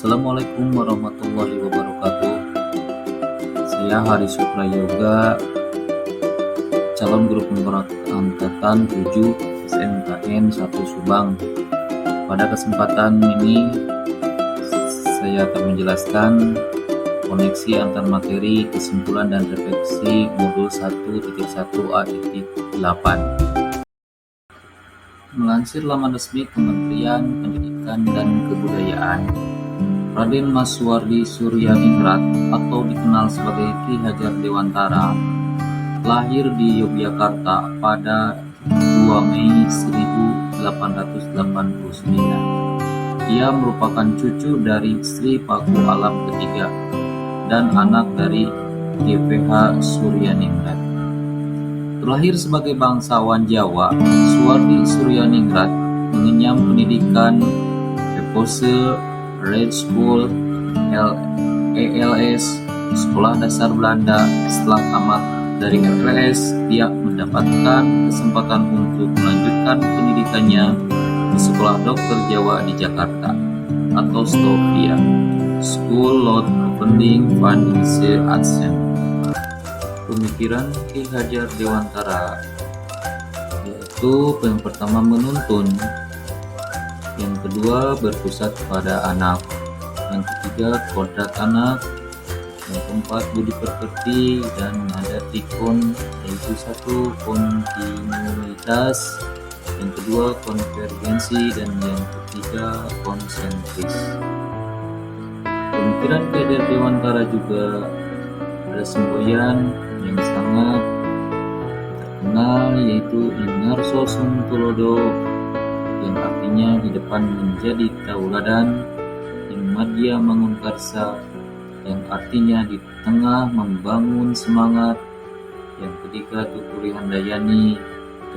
Assalamualaikum warahmatullahi wabarakatuh. Saya Haris Suprayoga, calon guru penggerak angkatan 7 SMKN 1 Subang. Pada kesempatan ini saya akan menjelaskan koneksi antar materi, kesimpulan dan refleksi modul 1.1a.8. Melansir laman resmi Kementerian Pendidikan dan Kebudayaan, Raden Mas Suwardi Suryaningrat atau dikenal sebagai Ki Hajar Dewantara lahir di Yogyakarta pada 2 Mei 1889. Ia merupakan cucu dari Sri Paku Alam ketiga dan anak dari GPH Suryaningrat. Terlahir sebagai bangsawan Jawa, Suwardi Suryaningrat mengenyam pendidikan Epose, Red School, ELS, Sekolah Dasar Belanda. Setelah tamat dari ELS, dia mendapatkan kesempatan untuk melanjutkan pendidikannya di Sekolah Dokter Jawa di Jakarta atau STOVIA, School Lot Opening Vanise Adsen. Pemikiran Ki Hajar Dewantara yaitu yang pertama menuntun, yang kedua berpusat pada anak, yang ketiga kodrat anak, yang keempat budi pekerti dan nada tikon, yaitu satu kontinuitas, yang kedua konvergensi, dan yang ketiga konsentris. Pemikiran Ki Hajar Dewantara juga ada semboyan yang sangat terkenal, yaitu Ingarso Sumtulodo, yang artinya di depan menjadi tauladan, Madya Mangunkarsa, yang artinya di tengah membangun semangat, yang ketiga Tuturi Handayani,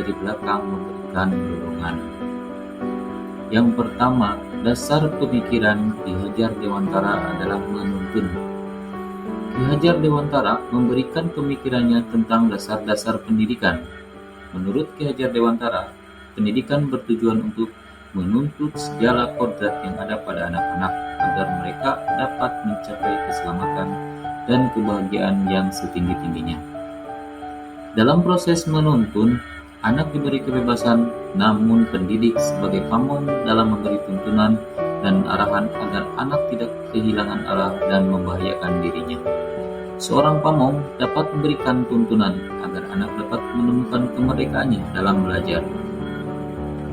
dari belakang memberikan dorongan. Yang pertama, dasar pemikiran Ki Hajar Dewantara adalah menuntun. Ki Hajar Dewantara memberikan pemikirannya tentang dasar-dasar pendidikan. Menurut Ki Hajar Dewantara, pendidikan bertujuan untuk menuntut segala kodrat yang ada pada anak-anak agar mereka dapat mencapai keselamatan dan kebahagiaan yang setinggi-tingginya. Dalam proses menuntun, anak diberi kebebasan, namun pendidik sebagai pamong dalam memberi tuntunan dan arahan agar anak tidak kehilangan arah dan membahayakan dirinya. Seorang pamong dapat memberikan tuntunan agar anak dapat menemukan kemerdekaannya dalam belajar.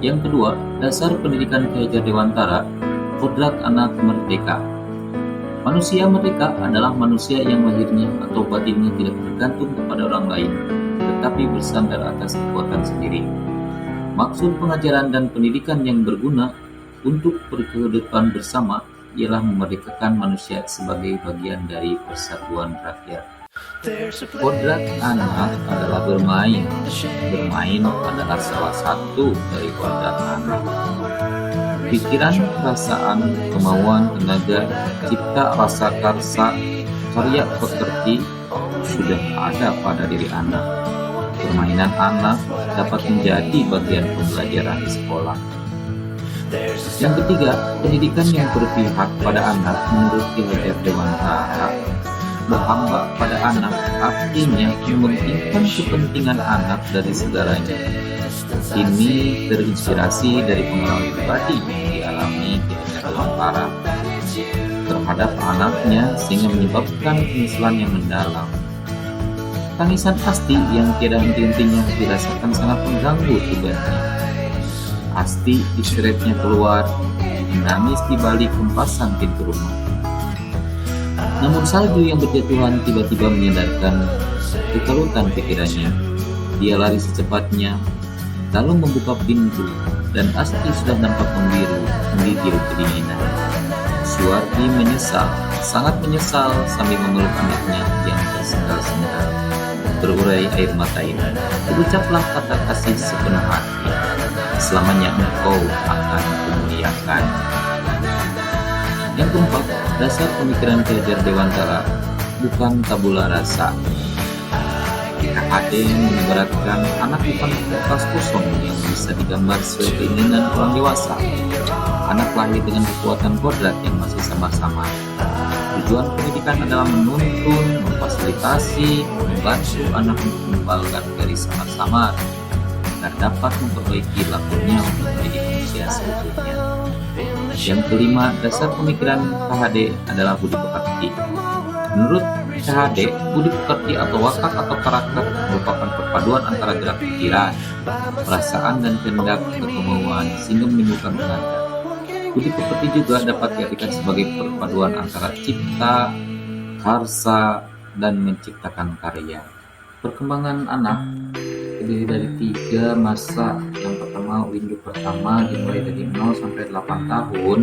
Yang kedua, dasar pendidikan Ki Hajar Dewantara, kodrat anak merdeka. Manusia merdeka adalah manusia yang lahirnya atau batinnya tidak tergantung kepada orang lain, tetapi bersandar atas kekuatan sendiri. Maksud pengajaran dan pendidikan yang berguna untuk kehidupan bersama ialah memerdekakan manusia sebagai bagian dari persatuan rakyat. Kodrat anak adalah bermain. Bermain adalah salah satu dari kodrat anak. Pikiran, perasaan, kemauan, tenaga, cipta, rasa karsa, karya pekerti sudah ada pada diri anak. Permainan anak dapat menjadi bagian pembelajaran di sekolah. Yang ketiga, pendidikan yang berpihak pada anak menurut Ki Hajar Dewantara berhamba pada anak artinya mementingkan kepentingan anak dari segalanya. Ini terinspirasi dari pengalaman pribadi yang dialami Ki Hajar Dewantara terhadap anaknya sehingga menyebabkan penyesalan yang mendalam. Tangisan Asti yang tiada henti-hentinya dirasakan sangat mengganggu tugasnya. Asti diseretnya keluar, menangis di balik kempasan pintu rumah. Namun salju yang berjatuhan tiba-tiba menyadarkan kekalutan pikirannya. Dia lari secepatnya, lalu membuka pintu, dan Asti sudah nampak membiru, menggigil kedinginan. Suwardi menyesal, sangat menyesal sambil memeluk anaknya yang tersengal-sengal. Berurai air mata ini, berucaplah kata kasih sepenuh hati. Selamanya engkau akan kumuliakan. Yang keempat, dasar pemikiran Ki Hajar Dewantara bukan tabula rasa. KHD mengibaratkan anak bukan kertas kosong yang bisa digambar sesuai keinginan orang dewasa. anak lahir dengan kekuatan kodrat yang masih sama-sama. Tujuan pendidikan adalah menuntun, memfasilitasi, membantu anak untuk mengembangkan garis samar-samar agar dapat memperbaiki lakunya untuk menjadi manusia seutuhnya. Yang kelima, dasar pemikiran KHD adalah budi pekerti. Menurut KHD, budi pekerti atau watak atau karakter merupakan perpaduan antara gerak pikiran, perasaan, dan kehendak atau kemauan sehingga menimbulkan penanda. Budi pekerti juga dapat diartikan sebagai perpaduan antara cipta, karsa, dan menciptakan karya. Perkembangan anak terdiri dari 3 masa. Yang pertama, windu pertama dimulai dari 0 sampai 8 tahun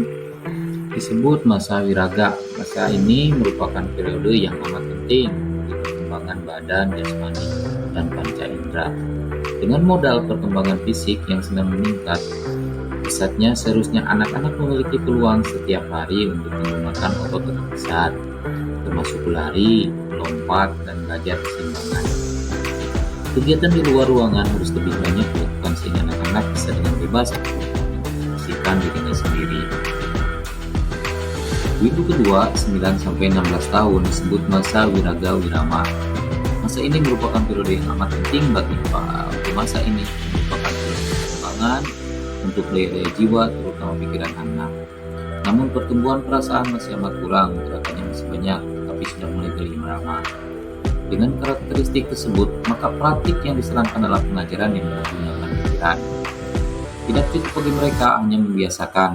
disebut masa wiraga. Masa ini merupakan periode yang amat penting bagi perkembangan badan, jasmani, dan panca indera. Dengan modal perkembangan fisik yang sedang meningkat pesatnya, seharusnya anak-anak memiliki peluang setiap hari untuk menggunakan otot besar, termasuk berlari, melompat, dan belajar keseimbangan. Kegiatan di luar ruangan harus lebih banyak dilakukan sehingga anak-anak bisa dengan bebas memfungsikan dirinya sendiri. Windu kedua 9-16 tahun disebut masa wiraga wirama. Masa ini merupakan periode yang amat penting bagi masa ini merupakan periode perkembangan untuk daya jiwa terutama pikiran anak. Namun pertumbuhan perasaan masih amat kurang, gerakannya masih banyak tapi sudah mulai berlama. Dengan karakteristik tersebut, maka praktik yang disarankan adalah pengajaran yang menggunakan pikiran. Tidak cukup bagi mereka hanya membiasakan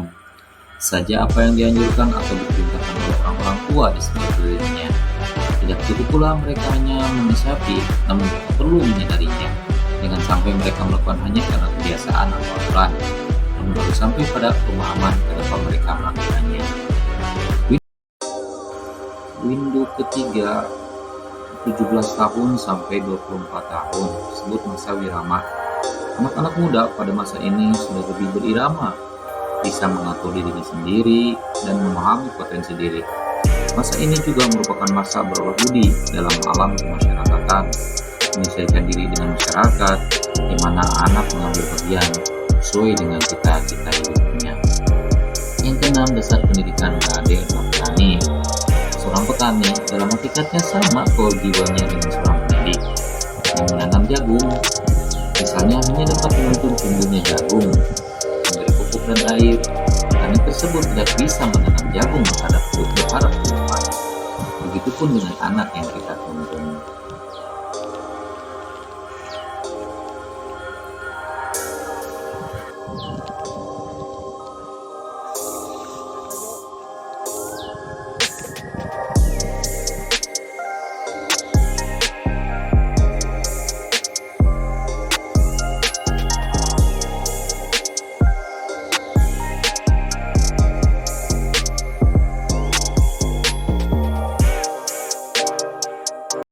saja apa yang dianjurkan atau diperintahkan oleh orang-orang tua di sekelilingnya. Tidak cukup pula mereka hanya menyiasati, namun mereka perlu menyadarinya. Jangan sampai mereka melakukan hanya karena kebiasaan atau aturan, namun baru sampai pada pemahaman kenapa mereka melakukannya. Windu ketiga 17 tahun sampai 24 tahun disebut masa wirama. Anak-anak muda pada masa ini sudah lebih berirama, bisa mengatur dirinya sendiri dan memahami potensi diri. Masa ini juga merupakan masa berolah budi dalam alam kemasyarakatan, menyesuaikan diri dengan masyarakat, di mana anak mengambil bagian sesuai dengan cita-cita hidupnya. Yang keenam, dasar pendidikan KHD adalah petani. Seorang petani dalam hakikatnya sama kewajibannya dengan seorang pendidik yang menanam jagung. Misalnya hanya dapat menuntun tumbuhnya jagung, memberi pupuk dan air. Petani tersebut tidak bisa menanam jagung berharap kehidupan. Begitupun dengan anak yang kita tuntun.